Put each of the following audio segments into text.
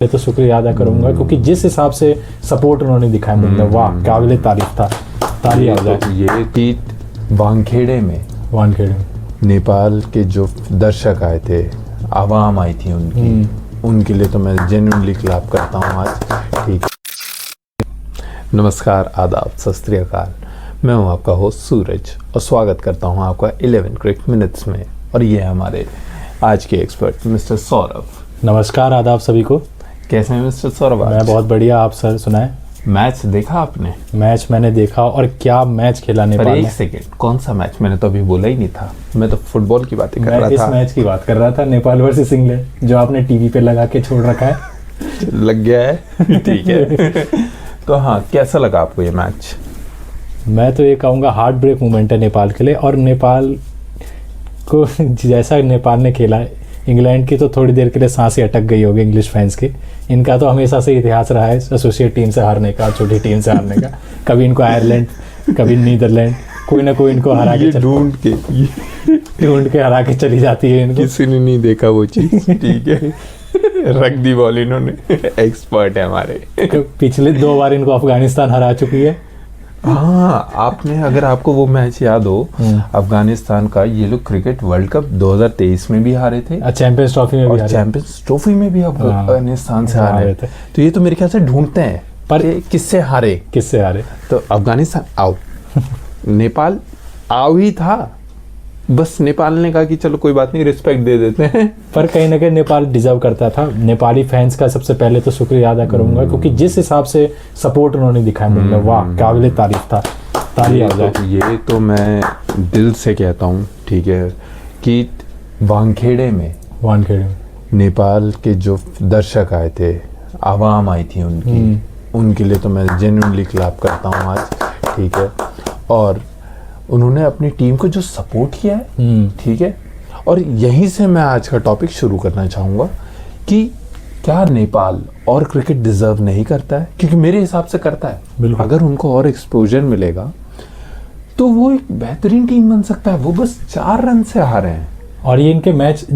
मैं तो शुक्रिया अदा करूंगा क्योंकि जिस हिसाब से सपोर्ट उन्होंने दिखाया मुझे वाह काबिले तारीफ था। ताली आ जाए। ये थी वानखेड़े में नेपाल के जो दर्शक आए थे, आवाम आई थी उनके लिए तो मैं जेन्युइनली क्लैप करता हूँ आज। ठीक है, नमस्कार, आदाब, सत श्री अकाल। मैं हूँ आपका होस्ट सूरज और स्वागत करता हूँ आपका 11 क्रिकेट मिनट्स में। और ये है हमारे आज के एक्सपर्ट मिस्टर सौरभ। नमस्कार, आदाब सभी को। कैसे हैं मिस्टर सौरभ? मैं बहुत बढ़िया, आप सर सुनाएं। मैच देखा आपने? मैच मैंने देखा, और क्या मैच खेला नेपाल ने। एक सेकेंड, कौन सा मैच? मैंने तो अभी बोला ही नहीं था, मैं तो फुटबॉल की बातें कर रहा था। मैं इस मैच की बात कर रहा था, नेपाल वर्सेस इंग्लैंड, जो आपने टीवी पे लगा के छोड़ रखा है। लग गया है। ठीक है। तो हाँ, कैसा लगा आपको ये मैच? मैं तो ये कहूँगा हार्ट ब्रेक मोमेंट है नेपाल के लिए। और नेपाल को जैसा नेपाल ने खेला, इंग्लैंड की तो थोड़ी देर के लिए सांसें अटक गई होगी इंग्लिश फैंस की। इनका तो हमेशा से इतिहास रहा है एसोसिएट टीम से हारने का, छोटी टीम से हारने का। कभी इनको आयरलैंड, कभी नीदरलैंड, कोई ना कोई इनको हरा के ढूंढ के हरा के चली जाती है इनको। किसी ने नहीं देखा वो चीज। ठीक है, रख दी बॉल इन्होंने। एक्सपर्ट है हमारे। पिछले 2 बार इनको अफगानिस्तान हरा चुकी है। हाँ, आपने, अगर आपको वो मैच याद हो अफगानिस्तान का, ये लोग क्रिकेट वर्ल्ड कप 2023 में भी हारे थे, चैंपियंस ट्रॉफी में भी हारे, चैंपियंस ट्रॉफी में भी अफगानिस्तान से हारे थे। तो ये तो मेरे ख्याल से ढूंढते हैं पर किससे हारे। तो अफगानिस्तान आओ। नेपाल आओ ही था, बस नेपाल ने कहा कि चलो कोई बात नहीं, रिस्पेक्ट दे देते हैं। पर कहीं ना कहीं नेपाल डिजर्व करता था। नेपाली फैंस का सबसे पहले तो शुक्रिया अदा करूंगा क्योंकि जिस हिसाब से सपोर्ट उन्होंने दिखाया मुझे वाह काबिले तारीफ था। ताली आ जाए। ये तो मैं दिल से कहता हूँ, ठीक है, कि वानखेड़े में नेपाल के जो दर्शक आए थे, आवाम आई थी उनके लिए तो मैं जेन्युइनली क्लैप करता हूँ आज। ठीक है, और उन्होंने अपनी टीम को जो सपोर्ट किया है, ठीक है। और यहीं से मैं आज का टॉपिक शुरू करना चाहूँगा कि क्या नेपाल और क्रिकेट डिजर्व नहीं करता है? क्योंकि मेरे हिसाब से करता है। अगर उनको और एक्सपोजर मिलेगा तो वो एक बेहतरीन टीम बन सकता है। वो बस 4 रन से हारे हैं और ये इनके मैच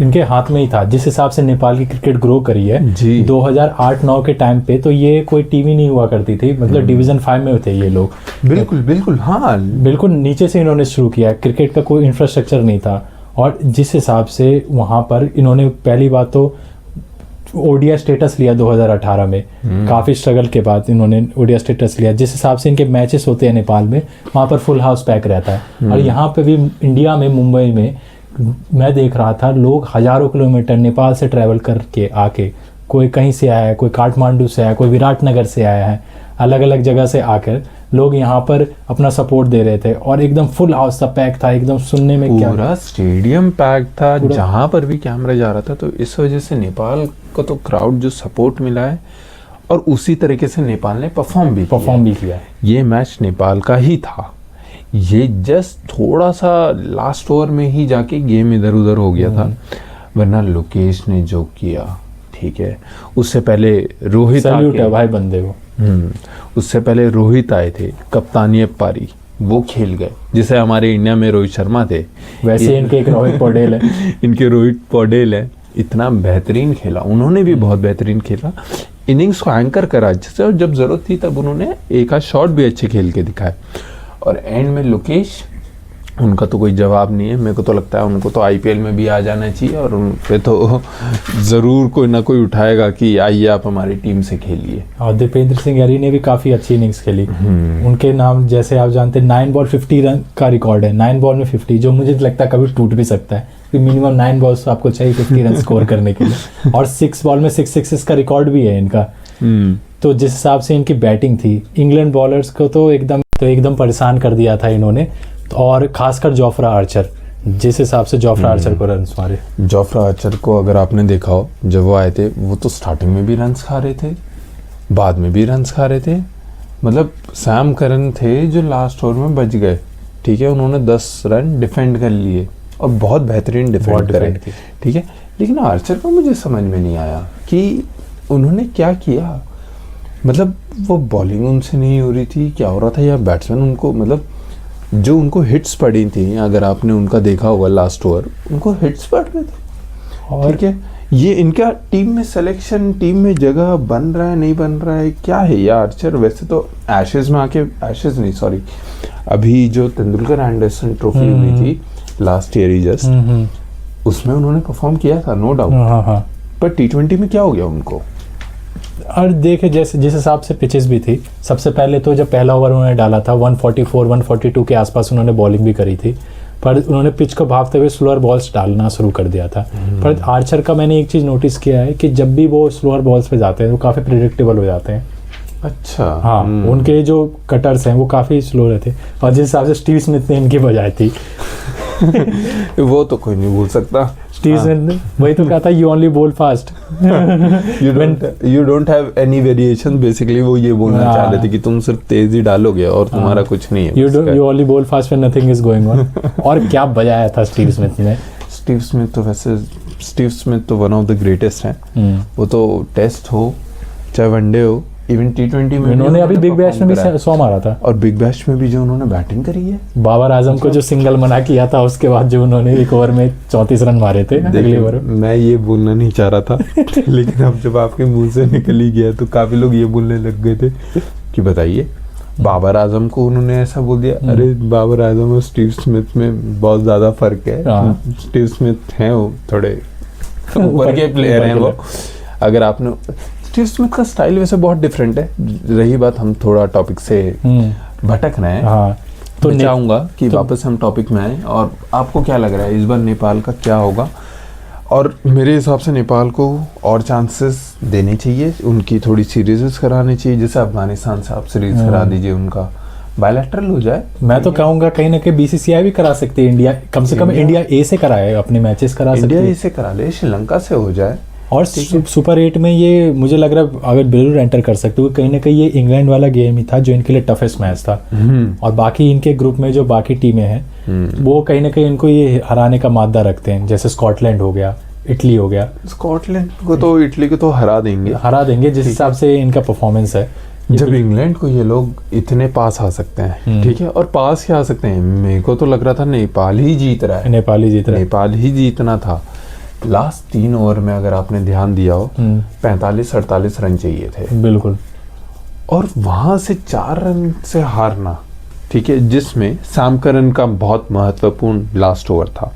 इनके हाथ में ही था। जिस हिसाब से नेपाल की क्रिकेट ग्रो करी है 2008-9 के टाइम पे, तो ये कोई टीम ही नहीं हुआ करती थी। मतलब डिवीजन 5 में थे ये लोग। बिल्कुल हाँ, बिल्कुल नीचे से इन्होंने शुरू किया। क्रिकेट का कोई इंफ्रास्ट्रक्चर नहीं था। और जिस हिसाब से वहाँ पर इन्होंने पहली बात तो ओडिया स्टेटस लिया 2018 में, काफ़ी स्ट्रगल के बाद इन्होंने ओडिया स्टेटस लिया। जिस हिसाब से इनके मैचेस होते हैं नेपाल में, वहाँ पर फुल हाउस पैक रहता है। और यहाँ पे भी इंडिया में, मुंबई में मैं देख रहा था, लोग हज़ारों किलोमीटर नेपाल से ट्रैवल करके आके, कोई कहीं से आया है, कोई काठमांडू से आया है, कोई विराटनगर से आया है, अलग अलग जगह से आकर लोग यहाँ पर अपना सपोर्ट दे रहे थे। और एकदम फुल हाउस था, पैक था एकदम। सुनने में क्या, पूरा स्टेडियम पैक था, जहाँ पर भी कैमरा जा रहा था। तो इस वजह से नेपाल को तो क्राउड जो सपोर्ट मिला है, और उसी तरीके से नेपाल ने परफॉर्म भी किया। ये मैच नेपाल का ही था। ये जस्ट थोड़ा सा लास्ट ओवर में ही जाके गेम इधर उधर हो गया था, वरना लोकेश ने जो किया, ठीक है। उससे पहले रोहित है भाई बंदे को। उससे पहले रोहित आए थे, कप्तानी पारी, वो खेल गए। जैसे हमारे इंडिया में रोहित शर्मा थे, वैसे इनके एक रोहित पौडेल है। इनके रोहित पौडेल है। इतना बेहतरीन खेला उन्होंने भी, बहुत बेहतरीन खेला। इनिंग्स को एंकर करा अच्छे से, और जब जरूरत थी तब उन्होंने एक आध शॉट भी अच्छे खेल के दिखाए। और एंड में लोकेश, उनका तो कोई जवाब नहीं है। मेरे को तो लगता है उनको तो आईपीएल में भी आ जाना चाहिए, और उन पे तो ज़रूर कोई ना कोई उठाएगा कि आइए आप हमारी टीम से खेलिए। और दीपेंद्र सिंह यारी ने भी काफ़ी अच्छी इनिंग्स खेली। उनके नाम, जैसे आप जानते हैं, 9 बॉल 50 रन का रिकॉर्ड है। 9 बॉल में 50, जो मुझे लगता है कभी टूट भी सकता है, क्योंकि मिनिमम 9 बॉल्स आपको चाहिए 50 रन स्कोर करने के लिए। और 6 बॉल में 6 सिक्सेस का रिकॉर्ड भी है इनका। तो जिस हिसाब से इनकी बैटिंग थी, इंग्लैंड बॉलर्स को तो एकदम परेशान कर दिया था इन्होंने। और खासकर जोफ्रा आर्चर, जिस हिसाब से जोफ्रा आर्चर को रन्स मारे। जोफ्रा आर्चर को अगर आपने देखा हो, जब वो आए थे, वो तो स्टार्टिंग में भी रन्स खा रहे थे, बाद में भी रन्स खा रहे थे। मतलब सैम करन थे जो लास्ट ओवर में बच गए, ठीक है। उन्होंने 10 रन डिफेंड कर लिए और बहुत बेहतरीन डिफेंड करे, ठीक है। लेकिन आर्चर को मुझे समझ में नहीं आया कि उन्होंने क्या किया। मतलब वो बॉलिंग उनसे नहीं हो रही थी, क्या हो रहा था, या बैट्समैन उनको, मतलब जो उनको हिट्स पड़ी थी, अगर आपने उनका देखा होगा लास्ट ओवर, उनको हिट्स पड़ रहे थे, ठीक है। ये इनका टीम में सिलेक्शन, टीम में जगह बन रहा है नहीं बन रहा है, क्या है ये आर्चर? वैसे तो एशेज में आके, एशेज नहीं सॉरी, अभी जो तेंदुलकर एंडरसन ट्रॉफी हुई थी लास्ट ईयर ही जस्ट, उसमें उन्होंने परफॉर्म किया था नो डाउट। हाँ। पर T20 में क्या हो गया उनको? और देखे जैसे जिस हिसाब से पिचेस भी थी, सबसे पहले तो जब पहला ओवर उन्होंने डाला था 144 142 के आसपास उन्होंने बॉलिंग भी करी थी, पर उन्होंने पिच को भागते हुए स्लोअर बॉल्स डालना शुरू कर दिया था। पर आर्चर का मैंने एक चीज़ नोटिस किया है कि जब भी वो स्लोअर बॉल्स पे जाते हैं वो काफ़ी प्रिडिक्टेबल हो जाते हैं। अच्छा। हाँ, उनके जो कटर्स हैं वो काफ़ी स्लो रहते, और जिस हिसाब से स्टीव स्मिथ ने इनकी बजाई थी वो तो कोई नहीं भूल सकता। स्टीव स्मिथ ने वही तो कहा था, यू ओनली बोल fast, you don't have any variation, basically वो ये बोलना चाह रहे थे कि तुम सिर्फ तेज ही डालोगे और तुम्हारा कुछ नहीं है। यू ओनली बोल fast when nothing is going on. और क्या बजाया था स्टीव स्मिथ ने। स्टीव स्मिथ तो वन ऑफ द ग्रेटेस्ट हैं। वो तो टेस्ट हो चाहे वनडे हो, इवन T20 में उन्होंने अभी बिग बैश में भी 100 मारा था, और बिग बैश में भी जो उन्होंने बैटिंग करी है, बाबर आजम को जो सिंगल मना किया था, उसके बाद जो उन्होंने एक ओवर में 34 रन मारे थे अगले ओवर। मैं ये बोलना नहीं चाह रहा था लेकिन अब जब आपके मुंह से निकल ही गया तो काफी लोग ये बोलने लग गए थे कि बताइए बाबर आजम को उन्होंने ऐसा बोल दिया। अरे बाबर आजम और स्टीव स्मिथ में बहुत ज्यादा फर्क है। स्टीव स्मिथ हैं वो थोड़े ऊपर के प्लेयर हैं वो। अगर आपने स्टीव स्मिथ का स्टाइल वैसे बहुत डिफरेंट है। रही बात, हम थोड़ा टॉपिक से भटक रहे हैं। हाँ, तो मैं चाहूंगा कि वापस हम टॉपिक में आए, और आपको क्या लग रहा है इस बार नेपाल का क्या होगा? और मेरे हिसाब से नेपाल को और चांसेस देने चाहिए, उनकी थोड़ी सीरीज करानी चाहिए, जैसे अफगानिस्तान से आप सीरीज करा दीजिए, उनका बायलैटरल हो जाए। मैं तो कहूंगा कहीं ना कहीं BCCI भी करा सकती है, इंडिया कम से कम इंडिया ए से कराए अपने मैचेस करा सकती है, इंडिया ए से करा ले, श्रीलंका से हो जाए। और सुपर 8 में ये मुझे लग रहा है अगर बिल्कुल एंटर कर सकते हो, कहीं ना कहीं ये इंग्लैंड वाला गेम ही था जो इनके लिए टफेस्ट मैच था। और बाकी इनके ग्रुप में जो बाकी टीमें हैं वो कहीं ना कहीं इनको ये हराने का मादा रखते हैं, जैसे स्कॉटलैंड हो गया, इटली हो गया। स्कॉटलैंड को तो, इटली को तो हरा देंगे जिस हिसाब से इनका परफॉर्मेंस है। जब इंग्लैंड को ये लोग इतने पास आ सकते हैं, ठीक है, और पास क्या आ सकते हैं, मेरे को तो लग रहा था नेपाल ही जीत रहा है, नेपाल ही जीतना था। लास्ट 3 ओवर में अगर आपने ध्यान दिया हो 45-48 रन चाहिए थे, बिल्कुल, और वहां से 4 रन से हारना, ठीक है, जिसमें सैम करन का बहुत महत्वपूर्ण लास्ट ओवर था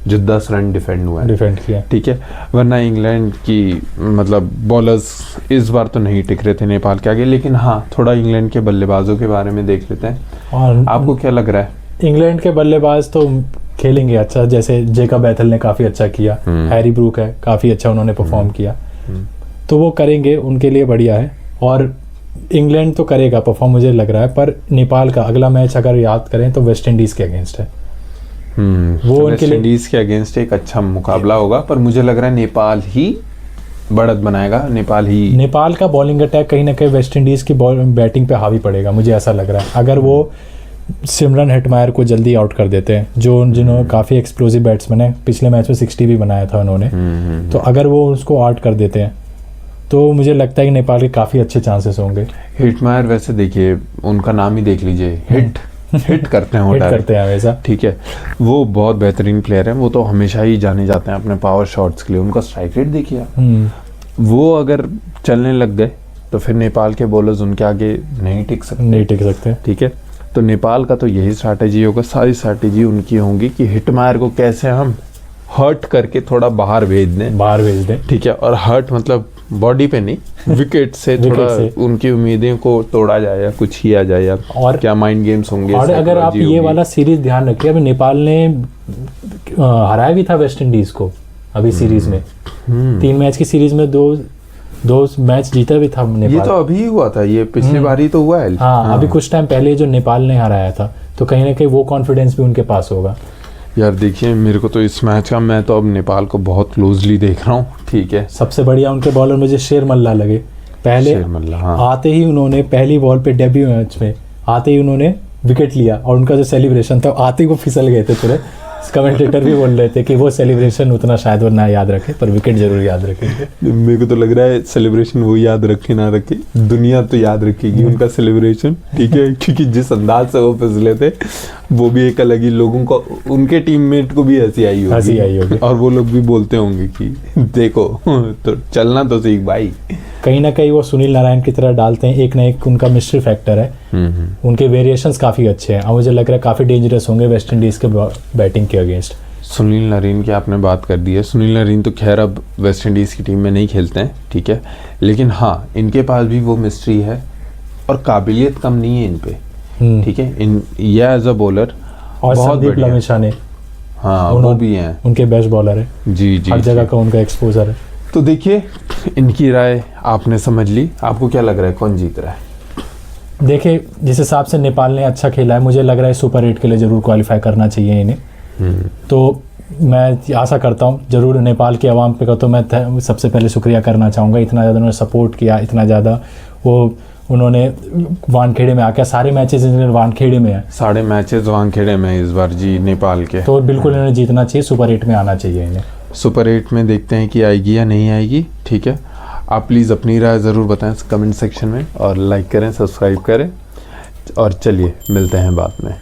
जो 10 रन डिफेंड किया, ठीक है। वरना इंग्लैंड की मतलब बॉलर्स इस बार तो नहीं टिक रहे थे नेपाल के आगे। लेकिन हाँ, थोड़ा इंग्लैंड के बल्लेबाजों के बारे में देख लेते हैं। और आपको क्या लग रहा है? इंग्लैंड के बल्लेबाज तो खेलेंगे अच्छा, जैसे जेकब बैथल ने काफ़ी अच्छा किया, हैरी ब्रूक है काफ़ी अच्छा उन्होंने परफॉर्म किया, तो वो करेंगे, उनके लिए बढ़िया है। और इंग्लैंड तो करेगा परफॉर्म मुझे लग रहा है, पर नेपाल का अगला मैच अगर याद करें तो वेस्ट इंडीज़ के अगेंस्ट है। वो वेस्ट इंडीज़ के अगेंस्ट एक अच्छा मुकाबला होगा, पर मुझे लग रहा है नेपाल ही बढ़त बनाएगा। नेपाल का बॉलिंग अटैक कहीं ना कहीं वेस्ट इंडीज़ की बैटिंग पे हावी पड़ेगा, मुझे ऐसा लग रहा है। अगर वो सिमरन हेटमायर को जल्दी आउट कर देते हैं, जिन्होंने काफ़ी एक्सप्लोसिव बैट्समैन है, पिछले मैच में 60 भी बनाया था उन्होंने, तो अगर वो उसको आउट कर देते हैं तो मुझे लगता है कि नेपाल के काफ़ी अच्छे चांसेस होंगे। हेटमायर वैसे देखिए, उनका नाम ही देख लीजिए, हिट करते हैं, हिट करते हैं हमेशा, ठीक है। वो बहुत बेहतरीन प्लेयर हैं, वो तो हमेशा ही जाने जाते हैं अपने पावर शॉट्स के लिए। उनका स्ट्राइक रेट देखिए, वो अगर चलने लग गए तो फिर नेपाल के बॉलर्स उनके आगे नहीं टिक सकते, ठीक है। तो नेपाल का तो यही स्ट्रैटेजी होगा, सारी स्ट्रैटेजी उनकी होंगी कि हिटमायर को कैसे हम हर्ट करके थोड़ा बाहर भेज दें, ठीक है। और हर्ट मतलब बॉडी पे नहीं, विकेट से थोड़ा उनकी उम्मीदें को तोड़ा जाए या कुछ किया जाए, या और क्या माइंड गेम्स होंगे। और अगर आप ये वाला सीरीज ध्यान रखिए, अभी नेपाल ने हराया भी था वेस्ट इंडीज को अभी सीरीज में, 3 मैच की सीरीज में दो मैच जीता भी था नेपाल। ये तो अभी हुआ था, ये पिछली बार ही तो हुआ है। हाँ, अभी कुछ टाइम पहले जो नेपाल ने हराया था, तो कहीं ना कहीं वो कॉन्फिडेंस भी उनके पास होगा। यार देखिए, मेरे को तो इस मैच का, मैं तो अब नेपाल को बहुत क्लोजली देख रहा हूँ, ठीक है। सबसे बढ़िया उनके बॉलर मुझे शेर मल्ला लगे। पहले आते ही उन्होंने पहली बॉल पे डेब्यू मैच में आते ही उन्होंने विकेट लिया, और उनका जो सेलिब्रेशन था, आते ही वो फिसल गए थे पूरे कमेंटेटर भी बोल रहे थे कि वो सेलिब्रेशन उतना शायद वो ना याद रखे, पर विकेट जरूर याद रखेंगे। मेरे को तो लग रहा है सेलिब्रेशन वो याद रखे ना रखे, दुनिया तो याद रखेगी उनका सेलिब्रेशन, ठीक है। क्योंकि जिस अंदाज से वो फिसले थे वो भी एक अलग ही, लोगों को, उनके टीममेट को भी हंसी आई होगी और वो लोग भी बोलते होंगे कि देखो तो चलना तो सीख भाई। कहीं ना कहीं वो सुनील नारायण की तरह डालते हैं, एक ना एक उनका मिस्ट्री फैक्टर है। उनके वेरिएशंस काफ़ी अच्छे हैं और मुझे लग रहा है काफ़ी डेंजरस होंगे वेस्ट इंडीज़ के बैटिंग के अगेंस्ट। सुनील नारायण की आपने बात कर दी है, सुनील नारायण तो खैर अब वेस्ट इंडीज़ की टीम में नहीं खेलते हैं, ठीक है, लेकिन हाँ इनके पास भी वो मिस्ट्री है और काबिलियत कम नहीं है इन पे, ठीक है। इन ये एज अ बॉलर और संदीप लमेशाने, हाँ वो भी हैं, उनके बेस्ट बॉलर है जी जी, हर जगह का उनका एक्सपोजर है। तो देखिए इनकी राय आपने समझ ली, आपको क्या लग रहा है कौन जीत रहा है? देखिए जिस हिसाब से नेपाल ने अच्छा खेला है, मुझे लग रहा है सुपर 8 के लिए ज़रूर क्वालिफाई करना चाहिए इन्हें। तो मैं आशा करता हूँ ज़रूर नेपाल की आवाम पे का तो मैं सबसे पहले शुक्रिया करना चाहूँगा, इतना ज़्यादा उन्होंने सपोर्ट किया, इतना ज़्यादा वो उन्होंने वानखेड़े में आकर सारे मैचेस वानखेड़े में है, सारे मैचेस वानखेड़े में इस बार जी नेपाल के, तो बिल्कुल इन्हें जीतना चाहिए, सुपर 8 में आना चाहिए इन्हें। सुपर 8 में देखते हैं कि आएगी या नहीं आएगी, ठीक है। आप प्लीज़ अपनी राय ज़रूर बताएं कमेंट सेक्शन में और लाइक करें, सब्सक्राइब करें और चलिए मिलते हैं बाद में।